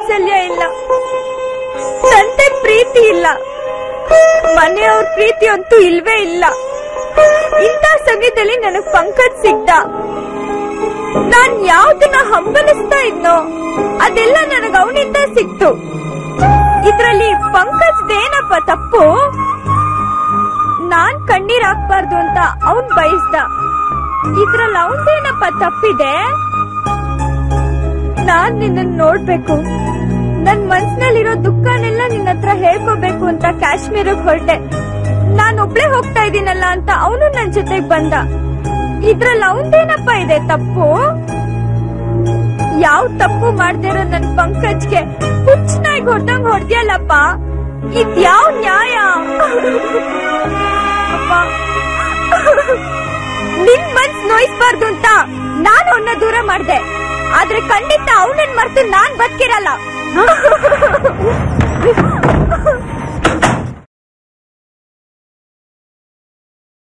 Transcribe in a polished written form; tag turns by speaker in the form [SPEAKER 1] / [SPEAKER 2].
[SPEAKER 1] ವಾತ್ಸಲ್ಯ ಇಲ್ಲ, ತಂದೆ ಪ್ರೀತಿ ಇಲ್ಲ, ಮನೆಯವ್ರ ಪ್ರೀತಿ ಅಂತೂ ಇಲ್ವೇ ಇಲ್ಲ. ಇಂಥ ಸಮಯದಲ್ಲಿ ನನಗ್ ಪಂಕಜ್ ಸಿಗ್ದ. ನಾನ್ ಯಾವ್ದನ್ನ ಹಂಬಲಿಸ್ತಾ ಇದ್ನೋ ಅದೆಲ್ಲ ನನಗ್ ಅವನಿಂದ ಸಿಕ್ತು. ಇದ್ರಲ್ಲಿ ಪಂಕಜ್ದೇನಪ್ಪ ತಪ್ಪು? ನಾನ್ ಕಣ್ಣೀರ್ ಹಾಕ್ಬಾರ್ದು ಅಂತ ಅವನ್ ಬಯಸ್ದ. ಇದ್ರಲ್ಲಿ ಅವನ್ದೇನಪ್ಪ ತಪ್ಪಿದೆ? ನಾನ್ ನಿನ್ನ ನೋಡ್ಬೇಕು, ನನ್ ಮನ್ಸಿನಲ್ಲಿರೋ ದುಃಖನೆಲ್ಲ ನಿನ್ನ ಹತ್ರ ಹೇಳ್ಕೋಬೇಕು ಅಂತ ಕಾಶ್ಮೀರಕ್ಕೆ ಹೊರಟೆ. ನಾನೊಬ್ಳೆ ಹೋಗ್ತಾ ಇದೀನಲ್ಲ ಅಂತ ಅವನು ನನ್ ಜೊತೆಗ್ ಬಂದ. ಇದ್ರಲ್ಲಿ ಅವನ್ದೇನಪ್ಪ ಇದೆ ತಪ್ಪು? ಯಾವ ತಪ್ಪು ಮಾಡ್ದಿರೋ ನನ್ ಪಂಕಜ್ಗೆ ಹುಚ್ಚನಾಗಿ ಹೊಡ್ದಂಗ್ ಹೊಡ್ದ್ಯಲ್ಲಪ್ಪ, ಇದ್ಯಾವ್ ನ್ಯಾಯ? ಅಪ್ಪ, ನಿನ್ ಮನ್ಸ್ ನೋಯಿಸ್ಬಾರ್ದು ಅಂತ ನಾನು ಅವನ್ನ ದೂರ ಮಾಡ್ದೆ, ಆದ್ರೆ ಖಂಡಿತ ಅವನನ್ ಮರ್ತು ನಾನ್ ಬದುಕಿರಲ್ಲ.